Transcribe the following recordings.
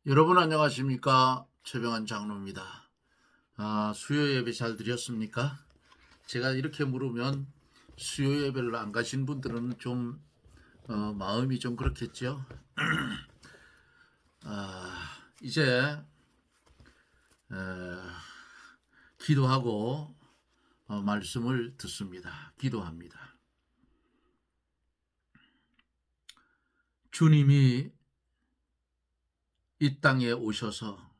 여러분 안녕하십니까? 최병환 장로입니다. 수요 예배 잘 드렸습니까? 제가 이렇게 물으면 수요 예배를 안 가신 분들은 좀 마음이 좀 그렇겠죠. 이제 기도하고 말씀을 듣습니다. 기도합니다. 주님이 이 땅에 오셔서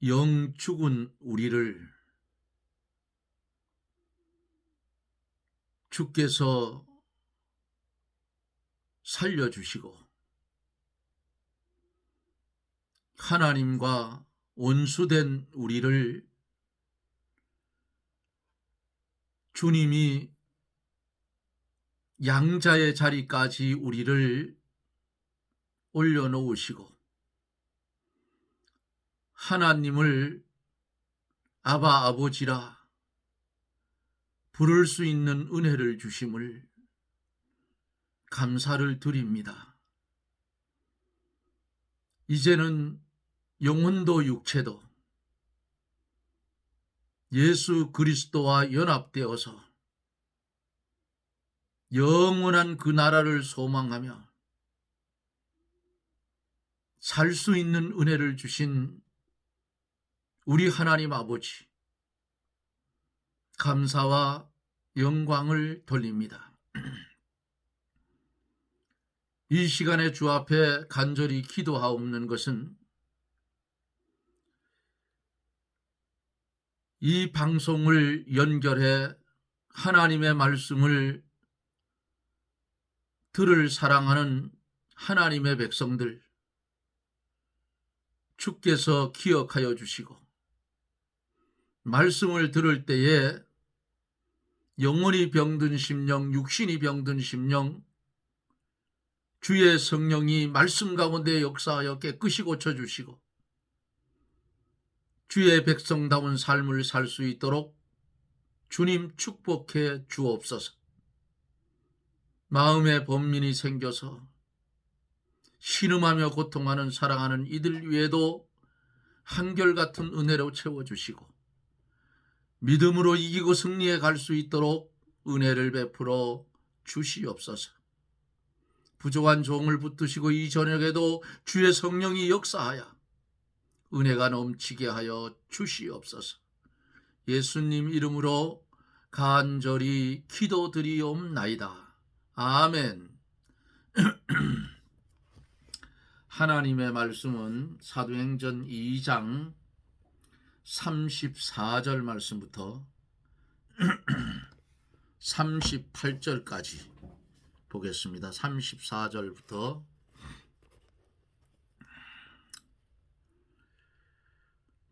영 죽은 우리를 주께서 살려주시고 하나님과 원수된 우리를 주님이 양자의 자리까지 우리를 올려놓으시고 하나님을 아바 아버지라 부를 수 있는 은혜를 주심을 감사를 드립니다. 이제는 영혼도 육체도 예수 그리스도와 연합되어서 영원한 그 나라를 소망하며 살 수 있는 은혜를 주신 우리 하나님 아버지, 감사와 영광을 돌립니다. 이 시간에 주 앞에 간절히 기도하옵는 것은 이 방송을 연결해 하나님의 말씀을 들을 사랑하는 하나님의 백성들, 주께서 기억하여 주시고 말씀을 들을 때에 영혼이 병든 심령, 육신이 병든 심령, 주의 성령이 말씀 가운데 역사하여 깨끗이 고쳐주시고 주의 백성다운 삶을 살 수 있도록 주님 축복해 주옵소서. 마음의 범민이 생겨서 신음하며 고통하는 사랑하는 이들 위에도 한결같은 은혜로 채워주시고 믿음으로 이기고 승리해 갈 수 있도록 은혜를 베풀어 주시옵소서. 부족한 종을 붙드시고 이 저녁에도 주의 성령이 역사하여 은혜가 넘치게 하여 주시옵소서. 예수님 이름으로 간절히 기도드리옵나이다. 아멘. 하나님의 말씀은 사도행전 2장 34절 말씀부터 38절까지 보겠습니다. 34절부터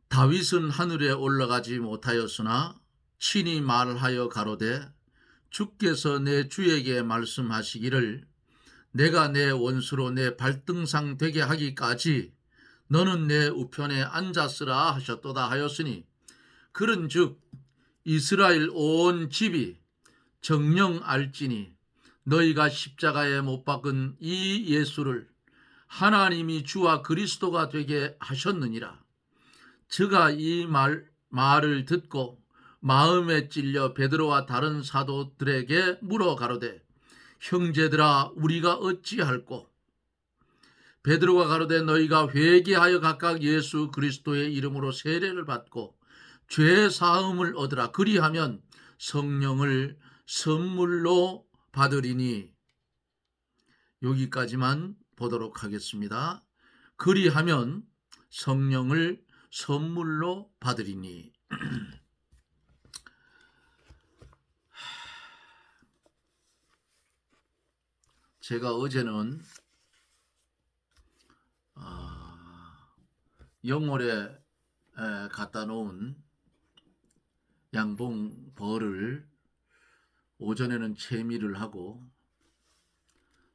다윗은 하늘에 올라가지 못하였으나 친히 말하여 가로되 주께서 내 주에게 말씀하시기를 내가 내 원수로 내 발등상 되게 하기까지 너는 내 우편에 앉았으라 하셨도다 하였으니 그런즉 이스라엘 온 집이 정녕 알지니 너희가 십자가에 못 박은 이 예수를 하나님이 주와 그리스도가 되게 하셨느니라. 저가 이 말을 듣고 마음에 찔려 베드로와 다른 사도들에게 물어 가로되 형제들아 우리가 어찌할꼬? 베드로가 가로되 너희가 회개하여 각각 예수 그리스도의 이름으로 세례를 받고 죄 사함을 얻으라. 그리하면 성령을 선물로 받으리니. 여기까지만 보도록 하겠습니다. 그리하면 성령을 선물로 받으리니. 제가 어제는 영월에 갖다 놓은 양봉 벌을 오전에는 채미를 하고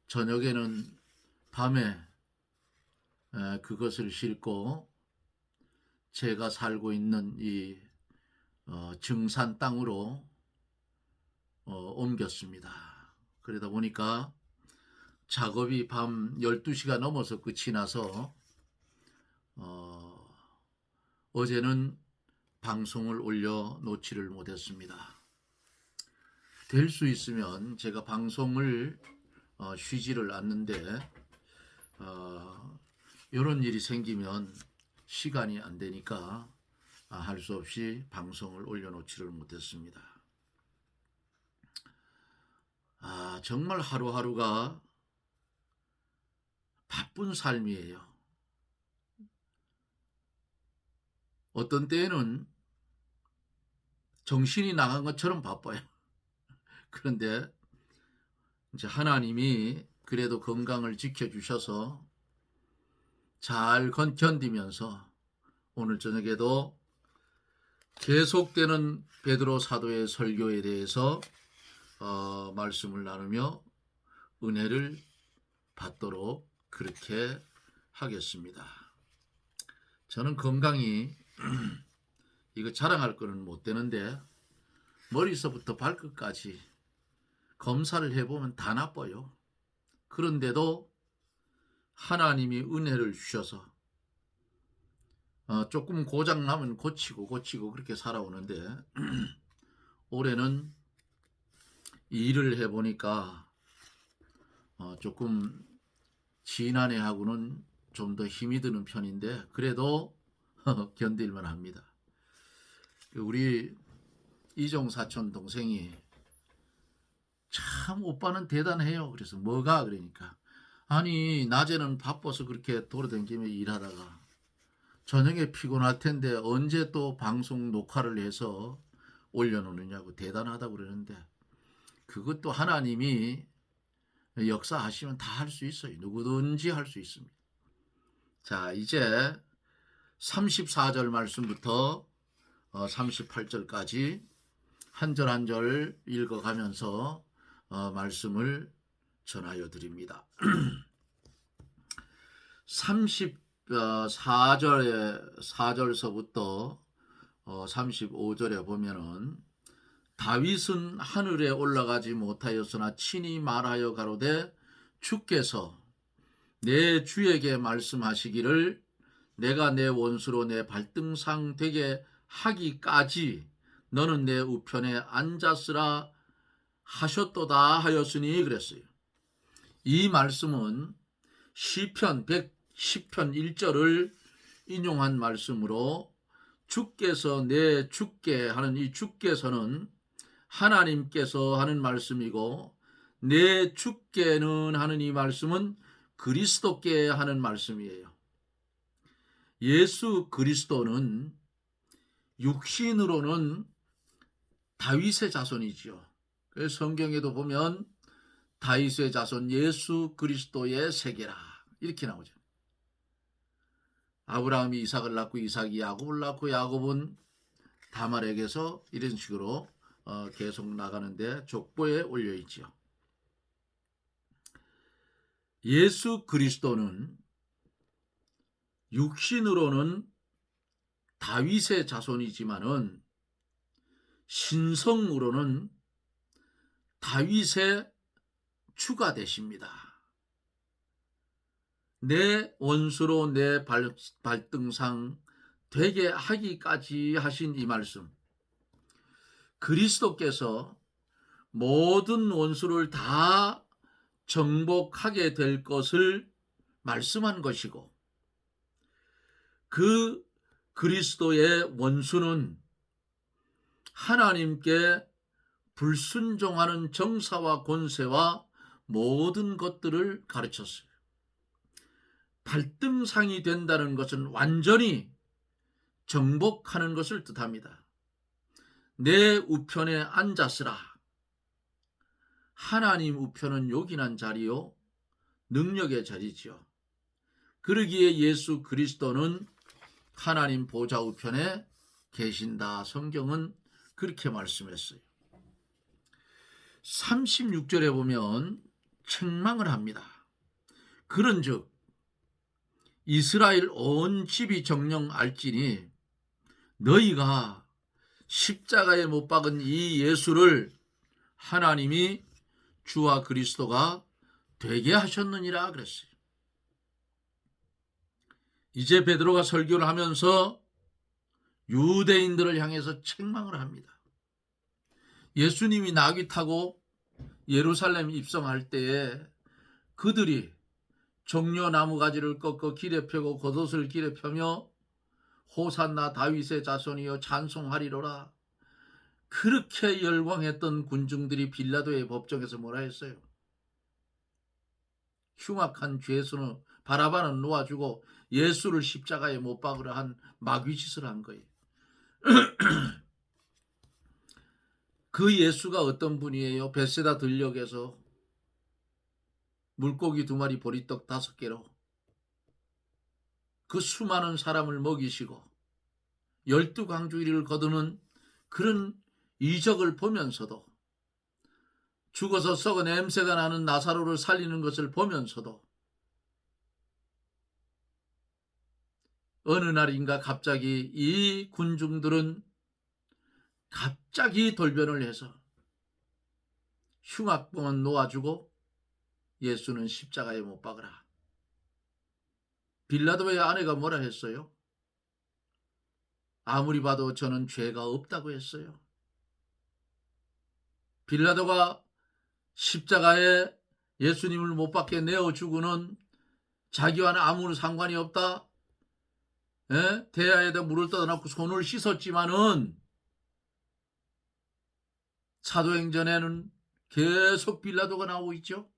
저녁에는 밤에 그것을 싣고 제가 살고 있는 이 증산 땅으로 옮겼습니다. 그러다 보니까 작업이 밤 12시가 넘어서 끝이 나서 어제는 방송을 올려 놓지를 못했습니다. 될 수 있으면 제가 방송을 쉬지를 않는데 이런 일이 생기면 시간이 안 되니까 할 수 없이 방송을 올려놓지를 못했습니다. 정말 하루하루가 바쁜 삶이에요. 어떤 때에는 정신이 나간 것처럼 바빠요. 그런데 이제 하나님이 그래도 건강을 지켜주셔서 잘 견디면서 오늘 저녁에도 계속되는 베드로 사도의 설교에 대해서 말씀을 나누며 은혜를 받도록 그렇게 하겠습니다. 저는 건강이 이거 자랑할 거는 못 되는데 머리서부터 발끝까지 검사를 해보면 다 나빠요. 그런데도 하나님이 은혜를 주셔서 조금 고장나면 고치고 그렇게 살아오는데 올해는 일을 해보니까 조금 지난해하고는 좀 더 힘이 드는 편인데 그래도 견딜만 합니다. 우리 이종 사촌 동생이 참 오빠는 대단해요. 그래서 뭐가 그러니까 아니 낮에는 바빠서 그렇게 돌아다니며 일하다가 저녁에 피곤할 텐데 언제 또 방송 녹화를 해서 올려놓느냐고 대단하다고 그러는데 그것도 하나님이 역사하시면 다 할 수 있어요. 누구든지 할 수 있습니다. 자, 이제 34절 말씀부터 38절까지 한 절 한 절 읽어가면서 말씀을 전하여 드립니다. 4절서부터 35절에 보면은 다윗은 하늘에 올라가지 못하였으나 친히 말하여 가로되 주께서 내 주에게 말씀하시기를 내가 내 원수로 내 발등상 되게 하기까지 너는 내 우편에 앉았으라 하셨도다 하였으니 그랬어요. 이 말씀은 시편 110편 1절을 인용한 말씀으로 주께서 내 주께 하는 이 주께서는 하나님께서 하는 말씀이고 내 주께는 하는 이 말씀은 그리스도께 하는 말씀이에요. 예수 그리스도는 육신으로는 다윗의 자손이지요. 그래서 성경에도 보면 다윗의 자손 예수 그리스도의 세계라 이렇게 나오죠. 아브라함이 이삭을 낳고 이삭이 야곱을 낳고 야곱은 다말에게서 이런 식으로 계속 나가는데 족보에 올려 있지요. 예수 그리스도는 육신으로는 다윗의 자손이지만은 신성으로는 다윗의 주가 되십니다. 내 원수로 내 발등상 되게 하기까지 하신 이 말씀, 그리스도께서 모든 원수를 다 정복하게 될 것을 말씀한 것이고 그 그리스도의 원수는 하나님께 불순종하는 정사와 권세와 모든 것들을 가르쳤어요. 발등상이 된다는 것은 완전히 정복하는 것을 뜻합니다. 내 우편에 앉았으라. 하나님 우편은 요긴한 자리요 능력의 자리지요. 그러기에 예수 그리스도는 하나님 보좌 우편에 계신다. 성경은 그렇게 말씀했어요. 36절에 보면 책망을 합니다. 그런즉 이스라엘 온 집이 정녕 알지니 너희가 십자가에 못 박은 이 예수를 하나님이 주와 그리스도가 되게 하셨느니라 그랬어요. 이제 베드로가 설교를 하면서 유대인들을 향해서 책망을 합니다. 예수님이 나귀 타고 예루살렘 입성할 때에 그들이 종려 나무가지를 꺾어 길에 펴고 겉옷을 길에 펴며 호산나 다윗의 자손이여 찬송하리로라, 그렇게 열광했던 군중들이 빌라도의 법정에서 뭐라 했어요? 흉악한 죄수는 바라바는 놓아주고 예수를 십자가에 못 박으려 한 마귀짓을 한 거예요. 그 예수가 어떤 분이에요? 벳세다 들녘에서 물고기 2마리 보리떡 5개로 그 수많은 사람을 먹이시고 12광주리를 거두는 그런 이적을 보면서도, 죽어서 썩은 냄새가 나는 나사로를 살리는 것을 보면서도 어느 날인가 갑자기 이 군중들은 갑자기 돌변을 해서 흉악범은 놓아주고 예수는 십자가에 못 박으라. 빌라도의 아내가 뭐라 했어요? 아무리 봐도 저는 죄가 없다고 했어요. 빌라도가 십자가에 예수님을 못 박게 내어주고는 자기와는 아무 상관이 없다, 대야에다 물을 떠다놓고 손을 씻었지만은 사도행전에는 계속 빌라도가 나오고 있죠.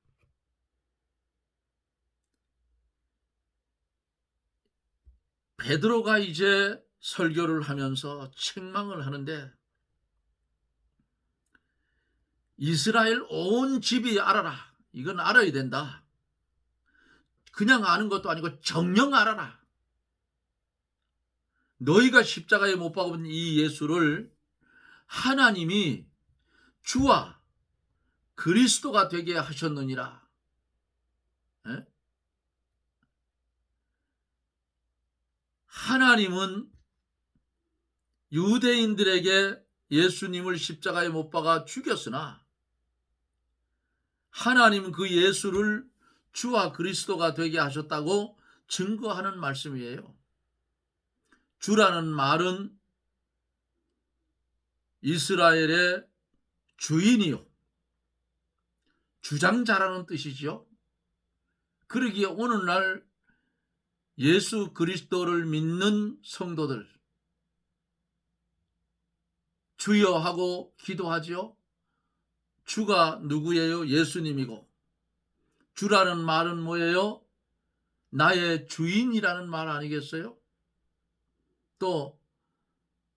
베드로가 이제 설교를 하면서 책망을 하는데, 이스라엘 온 집이 알아라. 이건 알아야 된다. 그냥 아는 것도 아니고 정녕 알아라. 너희가 십자가에 못 박은 이 예수를 하나님이 주와 그리스도가 되게 하셨느니라. 하나님은 유대인들에게 예수님을 십자가에 못 박아 죽였으나 하나님은 그 예수를 주와 그리스도가 되게 하셨다고 증거하는 말씀이에요. 주라는 말은 이스라엘의 주인이요, 주장자라는 뜻이죠. 그러기에 오늘날 예수 그리스도를 믿는 성도들, 주여 하고 기도하지요. 주가 누구예요? 예수님이고, 주라는 말은 뭐예요? 나의 주인이라는 말 아니겠어요? 또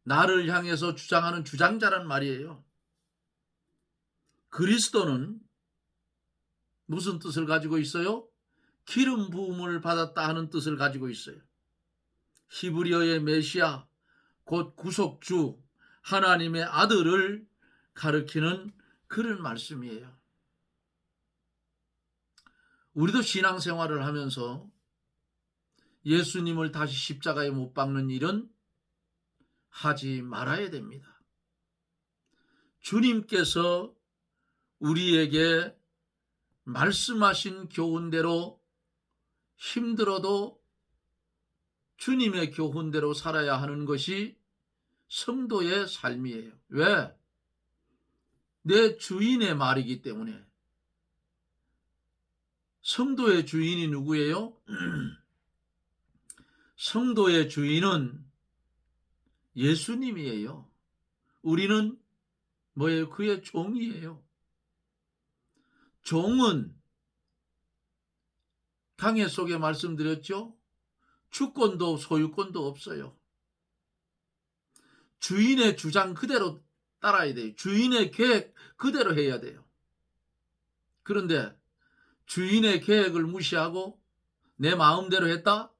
나를 향해서 주장하는 주장자란 말이에요. 그리스도는 무슨 뜻을 가지고 있어요? 기름 부음을 받았다 하는 뜻을 가지고 있어요. 히브리어의 메시아, 곧 구속주, 하나님의 아들을 가리키는 그런 말씀이에요. 우리도 신앙생활을 하면서 예수님을 다시 십자가에 못 박는 일은 하지 말아야 됩니다. 주님께서 우리에게 말씀하신 교훈대로 힘들어도 주님의 교훈대로 살아야 하는 것이 성도의 삶이에요. 왜? 내 주인의 말이기 때문에. 성도의 주인이 누구예요? 성도의 주인은 예수님이에요. 우리는 뭐예요? 그의 종이에요. 종은 강해 속에 말씀드렸죠? 주권도 소유권도 없어요. 주인의 주장 그대로 따라야 돼요. 주인의 계획 그대로 해야 돼요. 그런데 주인의 계획을 무시하고 내 마음대로 했다?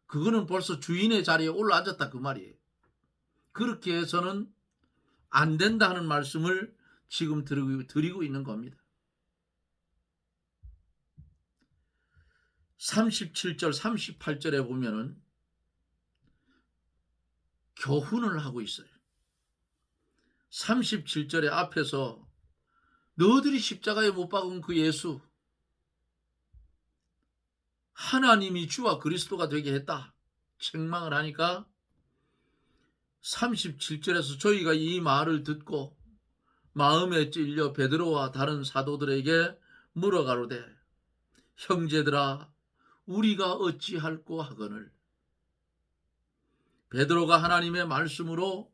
그거는 벌써 주인의 자리에 올라앉았다 그 말이에요. 그렇게 해서는 안 된다는 말씀을 지금 드리고 있는 겁니다. 37절 38절에 보면은 교훈을 하고 있어요. 37절에 앞에서 너희들이 십자가에 못 박은 그 예수, 하나님이 주와 그리스도가 되게 했다 책망을 하니까 37절에서 저희가 이 말을 듣고 마음에 찔려 베드로와 다른 사도들에게 물어가로되 형제들아 우리가 어찌할꼬 하거늘. 베드로가 하나님의 말씀으로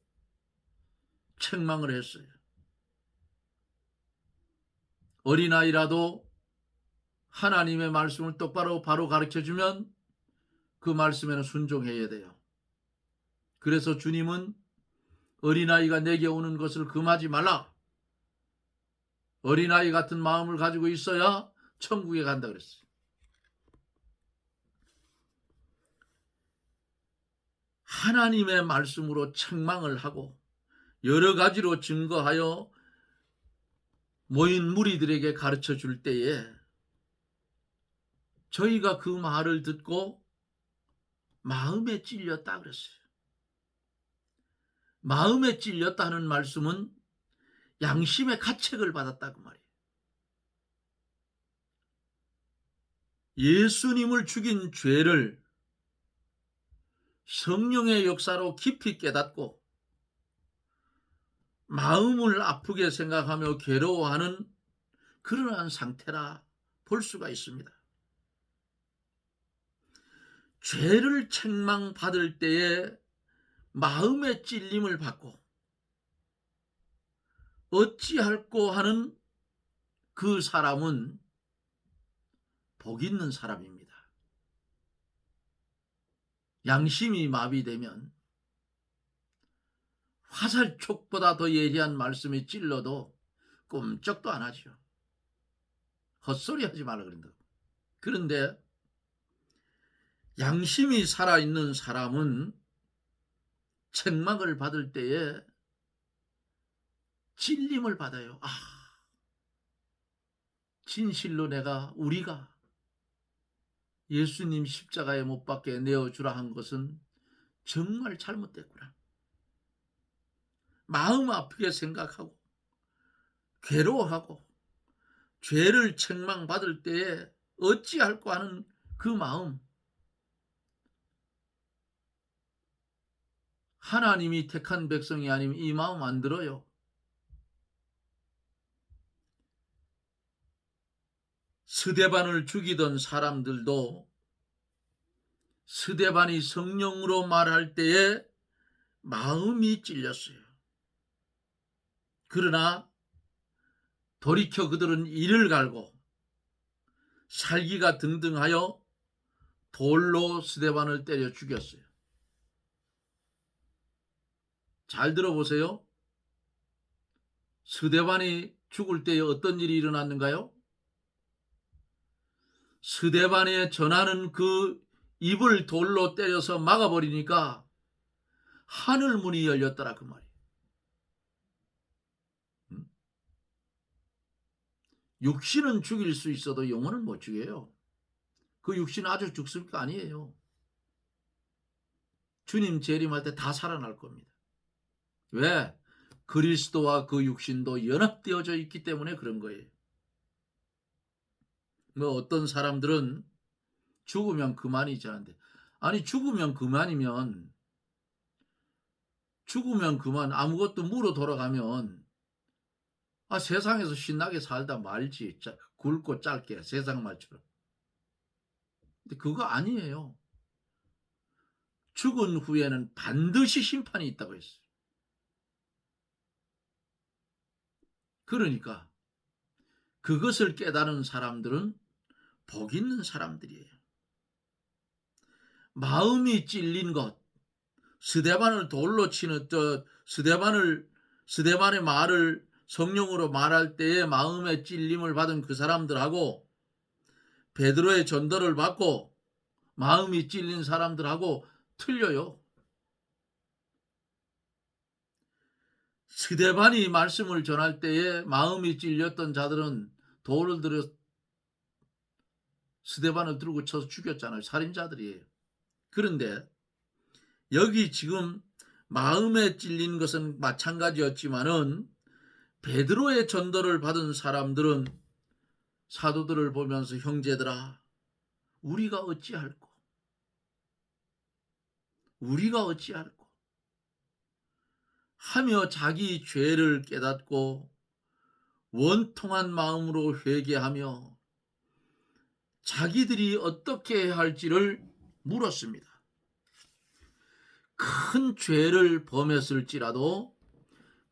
책망을 했어요. 어린아이라도 하나님의 말씀을 똑바로 바로 가르쳐주면 그 말씀에는 순종해야 돼요. 그래서 주님은 어린아이가 내게 오는 것을 금하지 말라. 어린아이 같은 마음을 가지고 있어야 천국에 간다 그랬어요. 하나님의 말씀으로 책망을 하고 여러 가지로 증거하여 모인 무리들에게 가르쳐 줄 때에 저희가 그 말을 듣고 마음에 찔렸다 그랬어요. 마음에 찔렸다 하는 말씀은 양심의 가책을 받았다 그 말이에요. 예수님을 죽인 죄를 성령의 역사로 깊이 깨닫고 마음을 아프게 생각하며 괴로워하는 그러한 상태라 볼 수가 있습니다. 죄를 책망받을 때에 마음의 찔림을 받고 어찌할꼬 하는 그 사람은 복 있는 사람입니다. 양심이 마비되면 화살촉보다 더 예리한 말씀이 찔러도 꼼짝도 안 하죠. 헛소리 하지 말라 그런다고. 그런데 양심이 살아있는 사람은 책망을 받을 때에 찔림을 받아요. 진실로 우리가 예수님 십자가에 못 박게 내어주라 한 것은 정말 잘못됐구나. 마음 아프게 생각하고 괴로워하고 죄를 책망받을 때에 어찌할꼬 하는 그 마음, 하나님이 택한 백성이 아니면 이 마음 안 들어요. 스데반을 죽이던 사람들도 스데반이 성령으로 말할 때에 마음이 찔렸어요. 그러나 돌이켜 그들은 이를 갈고 살기가 등등하여 돌로 스데반을 때려 죽였어요. 잘 들어보세요. 스데반이 죽을 때에 어떤 일이 일어났는가요? 스데반에 전하는 그 입을 돌로 때려서 막아버리니까 하늘 문이 열렸더라 그 말이에요. 육신은 죽일 수 있어도 영혼은 못 죽여요. 그 육신은 아주 죽습니까? 아니에요. 주님 재림할 때 다 살아날 겁니다. 왜? 그리스도와 그 육신도 연합되어져 있기 때문에 그런 거예요. 어떤 사람들은 죽으면 그만이지 하는데, 아니 죽으면 그만이면 죽으면 그만 아무것도 무로 돌아가면 세상에서 신나게 살다 말지. 굵고 짧게 세상 말처럼. 근데 그거 아니에요. 죽은 후에는 반드시 심판이 있다고 했어요. 그러니까 그것을 깨달은 사람들은 복 있는 사람들이에요. 마음이 찔린 것, 스데반을 돌로 치는 스데반의 말을 성령으로 말할 때에 마음의 찔림을 받은 그 사람들하고 베드로의 전도를 받고 마음이 찔린 사람들하고 틀려요. 스데반이 말씀을 전할 때에 마음이 찔렸던 자들은 돌을 들여 스데반을 들고 쳐서 죽였잖아요. 살인자들이에요. 그런데 여기 지금 마음에 찔린 것은 마찬가지였지만은 베드로의 전도를 받은 사람들은 사도들을 보면서 형제들아 우리가 어찌할꼬? 우리가 어찌할꼬? 하며 자기 죄를 깨닫고 원통한 마음으로 회개하며 자기들이 어떻게 해야 할지를 물었습니다. 큰 죄를 범했을지라도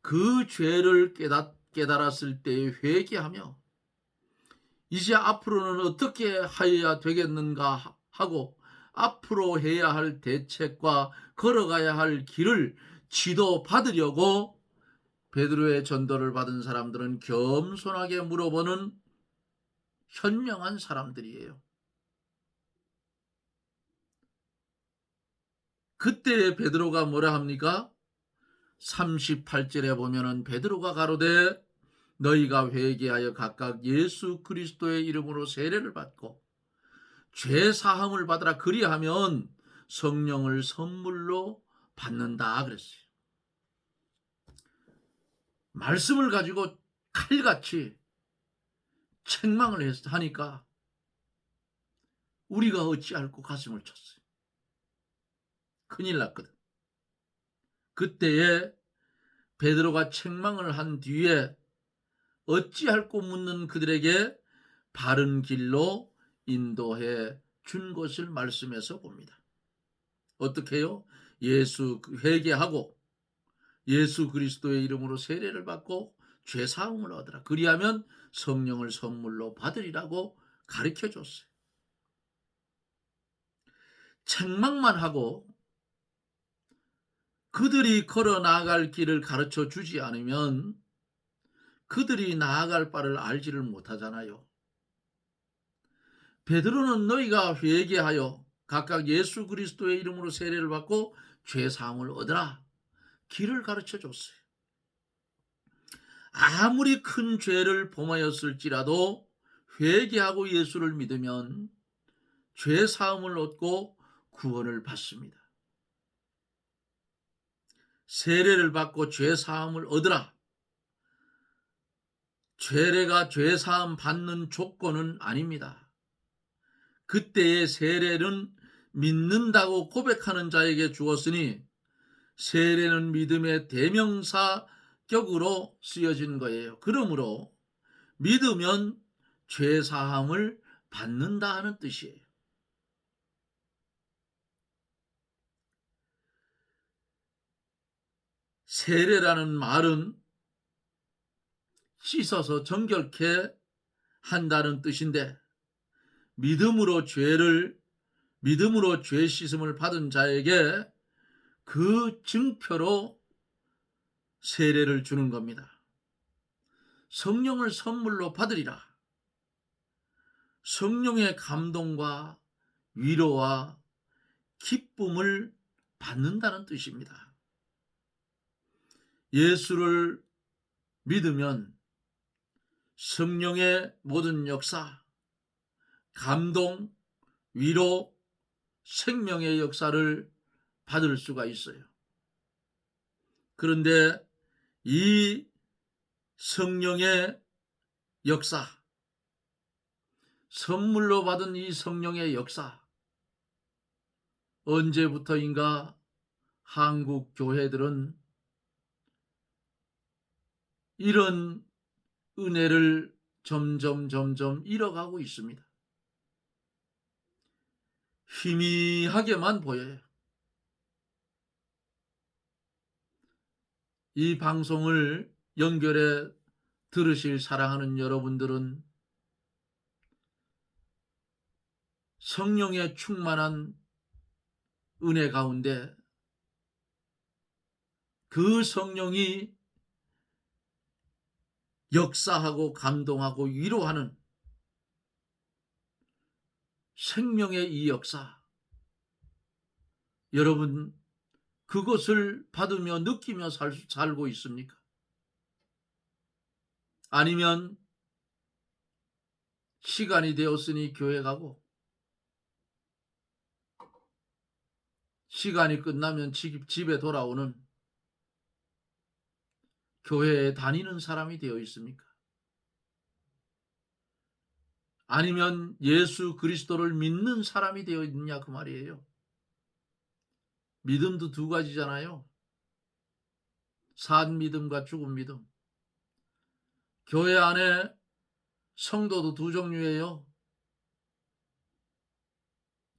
그 죄를 깨달았을 때 회개하며 이제 앞으로는 어떻게 하여야 되겠는가 하고 앞으로 해야 할 대책과 걸어가야 할 길을 지도받으려고 베드로의 전도를 받은 사람들은 겸손하게 물어보는 현명한 사람들이에요. 그때 베드로가 뭐라 합니까? 38절에 보면은 베드로가 가로되 너희가 회개하여 각각 예수 그리스도의 이름으로 세례를 받고 죄 사함을 받으라 그리하면 성령을 선물로 받는다 그랬어요. 말씀을 가지고 칼같이 책망을 하니까 우리가 어찌할꼬 가슴을 쳤어요. 큰일 났거든. 그때에 베드로가 책망을 한 뒤에 어찌할꼬 묻는 그들에게 바른 길로 인도해 준 것을 말씀해서 봅니다. 어떻게 해요? 회개하고 예수 그리스도의 이름으로 세례를 받고 죄사함을 얻으라. 그리하면 성령을 선물로 받으리라고 가르쳐 줬어요. 책망만 하고 그들이 걸어 나아갈 길을 가르쳐 주지 않으면 그들이 나아갈 바를 알지를 못하잖아요. 베드로는 너희가 회개하여 각각 예수 그리스도의 이름으로 세례를 받고 죄사함을 얻으라. 길을 가르쳐 줬어요. 아무리 큰 죄를 범하였을지라도 회개하고 예수를 믿으면 죄사함을 얻고 구원을 받습니다. 세례를 받고 죄사함을 얻으라. 세례가 죄사함 받는 조건은 아닙니다. 그때의 세례는 믿는다고 고백하는 자에게 주었으니 세례는 믿음의 대명사격으로 쓰여진 거예요. 그러므로 믿으면 죄사함을 받는다 하는 뜻이에요. 세례라는 말은 씻어서 정결케 한다는 뜻인데 믿음으로 죄 씻음을 받은 자에게 그 증표로 세례를 주는 겁니다. 성령을 선물로 받으리라. 성령의 감동과 위로와 기쁨을 받는다는 뜻입니다. 예수를 믿으면 성령의 모든 역사, 감동, 위로, 생명의 역사를 받을 수가 있어요. 그런데 이 성령의 역사, 선물로 받은 이 성령의 역사, 언제부터인가 한국 교회들은 이런 은혜를 점점 잃어가고 있습니다. 희미하게만 보여요. 이 방송을 연결해 들으실 사랑하는 여러분들은 성령의 충만한 은혜 가운데 그 성령이 역사하고 감동하고 위로하는 생명의 이 역사, 여러분 그것을 받으며 느끼며 살고 있습니까? 아니면 시간이 되었으니 교회 가고 시간이 끝나면 집에 돌아오는 교회에 다니는 사람이 되어 있습니까? 아니면 예수 그리스도를 믿는 사람이 되어 있느냐 그 말이에요. 믿음도 두 가지잖아요. 산 믿음과 죽은 믿음. 교회 안에 성도도 두 종류예요.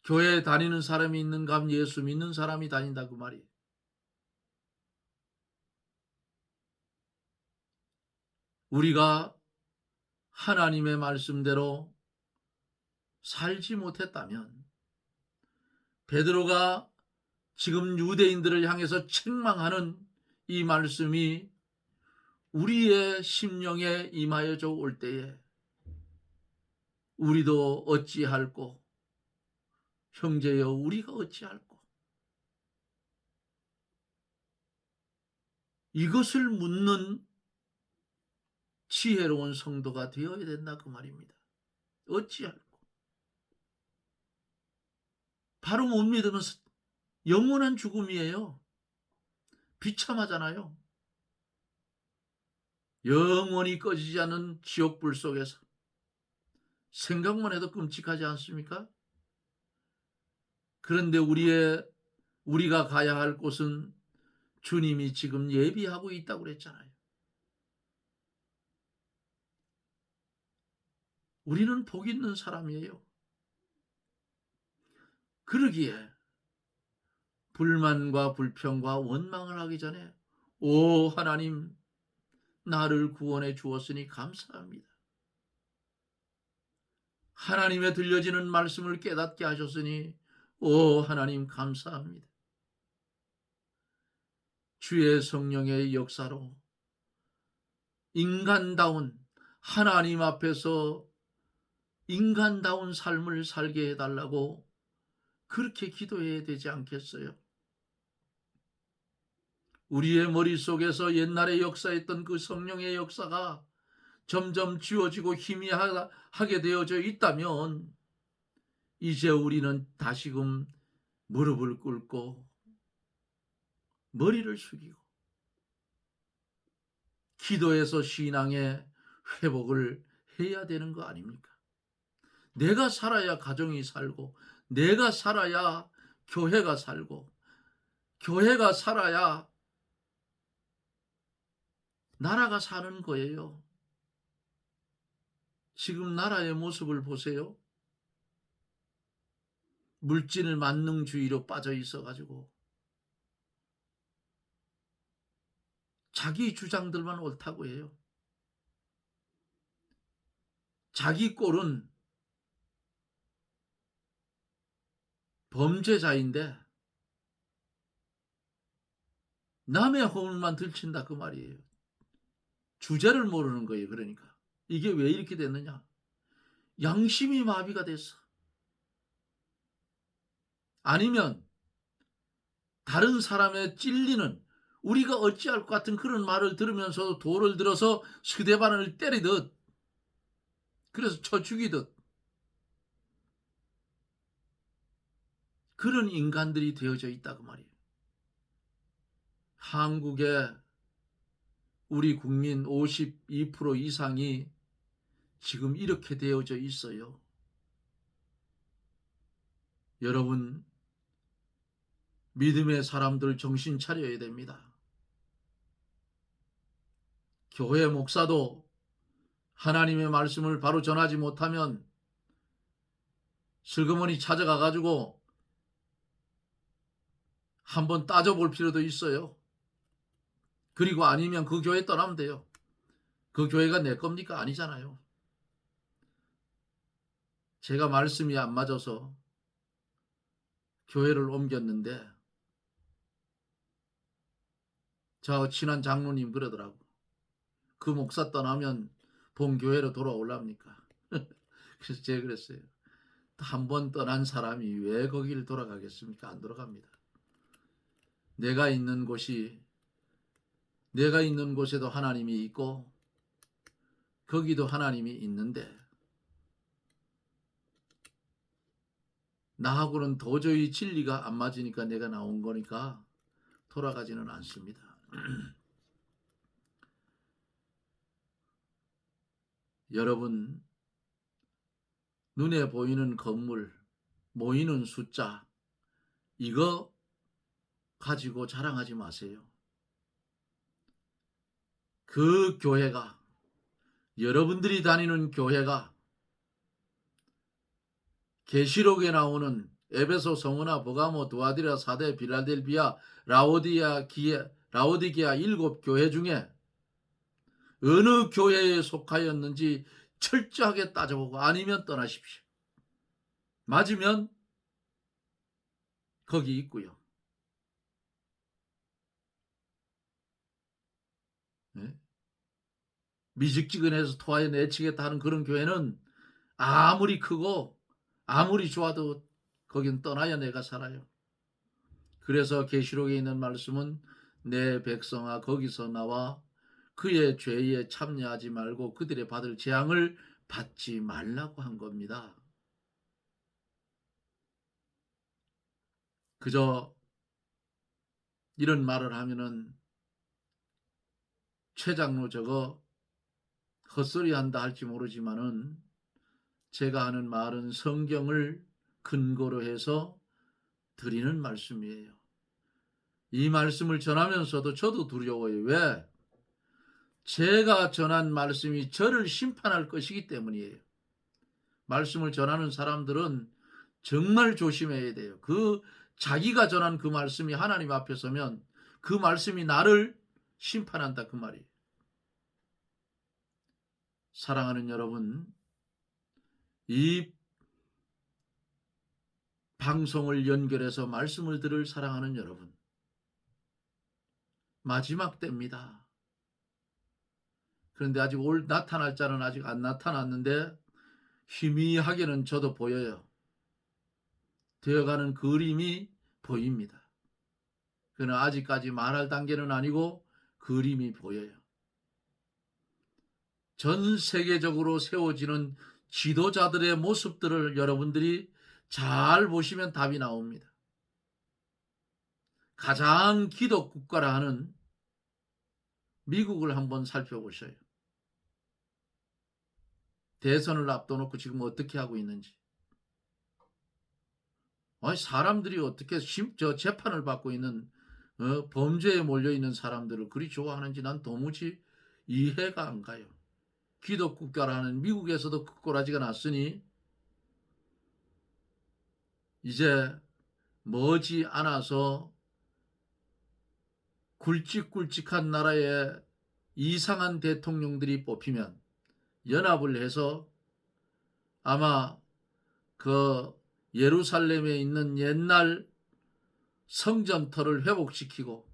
교회에 다니는 사람이 있는가 하면 예수 믿는 사람이 다닌다 그 말이에요. 우리가 하나님의 말씀대로 살지 못했다면 베드로가 지금 유대인들을 향해서 책망하는 이 말씀이 우리의 심령에 임하여져 올 때에 우리도 어찌할꼬 형제여 우리가 어찌할꼬 이것을 묻는 지혜로운 성도가 되어야 된다 그 말입니다. 어찌할꼬 바로 못 믿으면 영원한 죽음이에요. 비참하잖아요. 영원히 꺼지지 않는 지옥불 속에서 생각만 해도 끔찍하지 않습니까? 그런데 우리가 가야 할 곳은 주님이 지금 예비하고 있다고 그랬잖아요. 우리는 복 있는 사람이에요. 그러기에 불만과 불평과 원망을 하기 전에 오 하나님 나를 구원해 주었으니 감사합니다. 하나님의 들려지는 말씀을 깨닫게 하셨으니 오 하나님 감사합니다. 주의 성령의 역사로 인간다운 하나님 앞에서 인간다운 삶을 살게 해달라고 그렇게 기도해야 되지 않겠어요? 우리의 머릿속에서 옛날에 역사했던 그 성령의 역사가 점점 지워지고 희미하게 되어져 있다면 이제 우리는 다시금 무릎을 꿇고 머리를 숙이고 기도해서 신앙의 회복을 해야 되는 거 아닙니까? 내가 살아야 가정이 살고 내가 살아야 교회가 살고 교회가 살아야 나라가 사는 거예요. 지금 나라의 모습을 보세요. 물질 만능주의로 빠져 있어가지고 자기 주장들만 옳다고 해요. 자기 꼴은 범죄자인데 남의 허물만 들친다 그 말이에요. 주제를 모르는 거예요. 그러니까 이게 왜 이렇게 됐느냐? 양심이 마비가 됐어. 아니면 다른 사람의 찔리는 우리가 어찌할 것 같은 그런 말을 들으면서도 돌을 들어서 스데반을 때리듯 그래서 쳐 죽이듯 그런 인간들이 되어져 있다 그 말이에요. 한국의 우리 국민 52% 이상이 지금 이렇게 되어져 있어요. 여러분 믿음의 사람들 정신 차려야 됩니다. 교회 목사도 하나님의 말씀을 바로 전하지 못하면 슬그머니 찾아가 가지고 한번 따져볼 필요도 있어요. 그리고 아니면 그 교회 떠나면 돼요. 그 교회가 내 겁니까? 아니잖아요. 제가 말씀이 안 맞아서 교회를 옮겼는데 저 친한 장로님 그러더라고. 그 목사 떠나면 본교회로 돌아올랍니까? 그래서 제가 그랬어요. 한 번 떠난 사람이 왜 거기를 돌아가겠습니까? 안 돌아갑니다. 내가 있는 곳에도 하나님이 있고 거기도 하나님이 있는데 나하고는 도저히 진리가 안 맞으니까 내가 나온 거니까 돌아가지는 않습니다. 여러분 눈에 보이는 건물, 모이는 숫자, 이거 가지고 자랑하지 마세요. 그 교회가, 여러분들이 다니는 교회가 계시록에 나오는 에베소, 스무나, 버가모, 두아디라, 사데, 빌라델비아, 라오디게아 7교회 중에 어느 교회에 속하였는지 철저하게 따져보고 아니면 떠나십시오. 맞으면 거기 있고요. 네? 미직지근해서 토하에 내치겠다 하는 그런 교회는 아무리 크고 아무리 좋아도 거긴 떠나야 내가 살아요. 그래서 계시록에 있는 말씀은 내 백성아 거기서 나와 그의 죄에 참여하지 말고 그들의 받을 재앙을 받지 말라고 한 겁니다. 그저 이런 말을 하면은 최 장로 저거 헛소리 한다 할지 모르지만은 제가 하는 말은 성경을 근거로 해서 드리는 말씀이에요. 이 말씀을 전하면서도 저도 두려워요. 왜? 제가 전한 말씀이 저를 심판할 것이기 때문이에요. 말씀을 전하는 사람들은 정말 조심해야 돼요. 자기가 전한 그 말씀이 하나님 앞에 서면 그 말씀이 나를 심판한다 그 말이에요. 사랑하는 여러분, 이 방송을 연결해서 말씀을 들을 사랑하는 여러분, 마지막 때입니다. 그런데 아직 나타날 자는 아직 안 나타났는데 희미하게는 저도 보여요. 되어가는 그림이 보입니다. 그러나 아직까지 말할 단계는 아니고 그림이 보여요. 전 세계적으로 세워지는 지도자들의 모습들을 여러분들이 잘 보시면 답이 나옵니다. 가장 기독국가라 하는 미국을 한번 살펴보셔요. 대선을 앞둬놓고 지금 어떻게 하고 있는지. 사람들이 어떻게 재판을 받고 있는 범죄에 몰려있는 사람들을 그리 좋아하는지 난 도무지 이해가 안 가요. 기독국가라는 미국에서도 그 꼬라지가 났으니 이제 머지 않아서 굵직굵직한 나라에 이상한 대통령들이 뽑히면 연합을 해서 아마 그 예루살렘에 있는 옛날 성전터를 회복시키고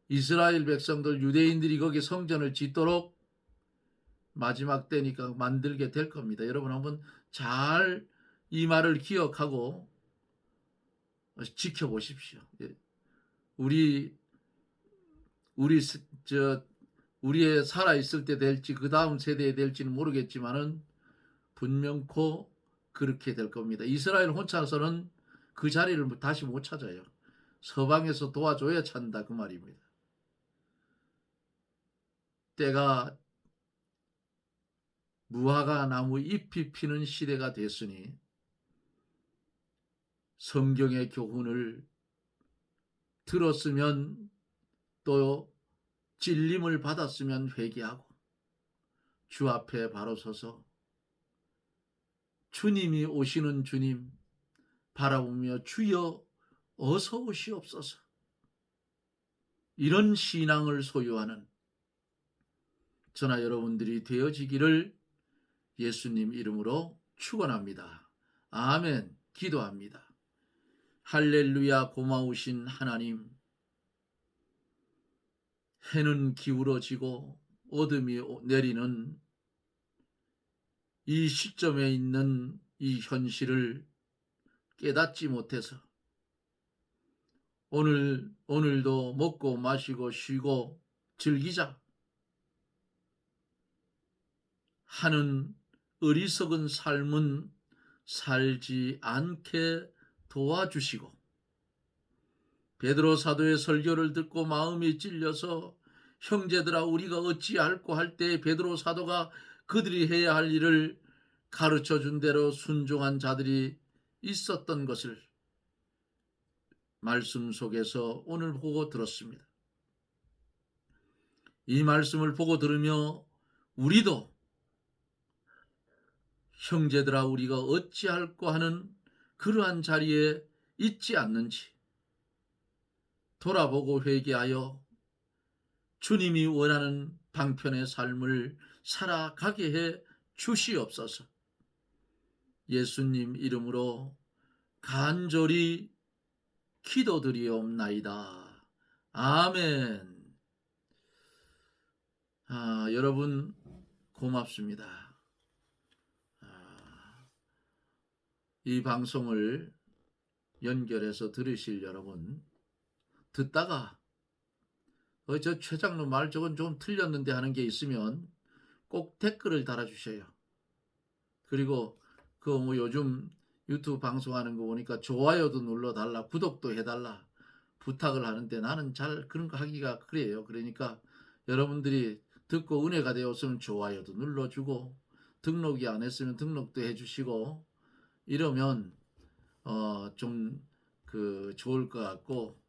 이스라엘 백성들 유대인들이 거기 성전을 짓도록 마지막 때니까 만들게 될 겁니다. 여러분 한번 잘 이 말을 기억하고 지켜보십시오. 우리의 살아 있을 때 될지 그 다음 세대에 될지는 모르겠지만은 분명코 그렇게 될 겁니다. 이스라엘 혼자서는 그 자리를 다시 못 찾아요. 서방에서 도와줘야 찾는다 그 말입니다. 때가 무화과 나무 잎이 피는 시대가 됐으니 성경의 교훈을 들었으면 또 찔림을 받았으면 회개하고 주 앞에 바로 서서 주님이 오시는 주님 바라보며 주여 어서 오시옵소서, 이런 신앙을 소유하는 저나 여러분들이 되어지기를 예수님 이름으로 축원합니다. 아멘. 기도합니다. 할렐루야. 고마우신 하나님, 해는 기울어지고 어둠이 내리는 이 시점에 있는 이 현실을 깨닫지 못해서 오늘도 먹고 마시고 쉬고 즐기자 하는 어리석은 삶은 살지 않게 도와주시고, 베드로 사도의 설교를 듣고 마음이 찔려서 형제들아 우리가 어찌할꼬 할 때 베드로 사도가 그들이 해야 할 일을 가르쳐 준 대로 순종한 자들이 있었던 것을 말씀 속에서 오늘 보고 들었습니다. 이 말씀을 보고 들으며 우리도 형제들아 우리가 어찌할꼬 하는 그러한 자리에 있지 않는지 돌아보고 회개하여 주님이 원하는 방편의 삶을 살아가게 해 주시옵소서. 예수님 이름으로 간절히 기도드리옵나이다. 아멘. 여러분 고맙습니다. 이 방송을 연결해서 들으실 여러분, 듣다가 저 최장로 말 저건 좀 틀렸는데 하는 게 있으면 꼭 댓글을 달아주셔요. 그리고 그 뭐 요즘 유튜브 방송하는 거 보니까 좋아요도 눌러달라, 구독도 해달라 부탁을 하는데 나는 잘 그런 거 하기가 그래요. 그러니까 여러분들이 듣고 은혜가 되었으면 좋아요도 눌러주고 등록이 안 했으면 등록도 해주시고 이러면 좀 좋을 것 같고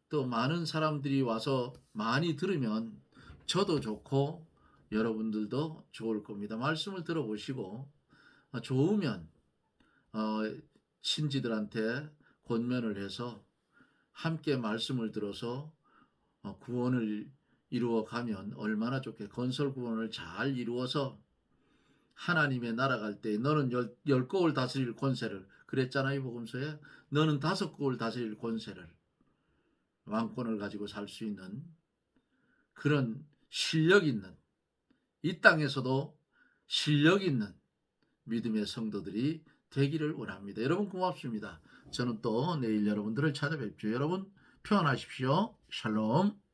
또 많은 사람들이 와서 많이 들으면 저도 좋고 여러분들도 좋을 겁니다. 말씀을 들어보시고 좋으면 친지들한테 권면을 해서 함께 말씀을 들어서 구원을 이루어 가면 얼마나 좋게 건설 구원을 잘 이루어서 하나님의 나라 갈 때 너는 열國을 다스릴 권세를 그랬잖아요. 복음서에 너는 5국을 다스릴 권세를 왕권을 가지고 살 수 있는 그런 실력 있는 이 땅에서도 실력 있는 믿음의 성도들이 되기를 원합니다. 여러분 고맙습니다. 저는 또 내일 여러분들을 찾아뵙죠. 여러분 평안하십시오. 샬롬.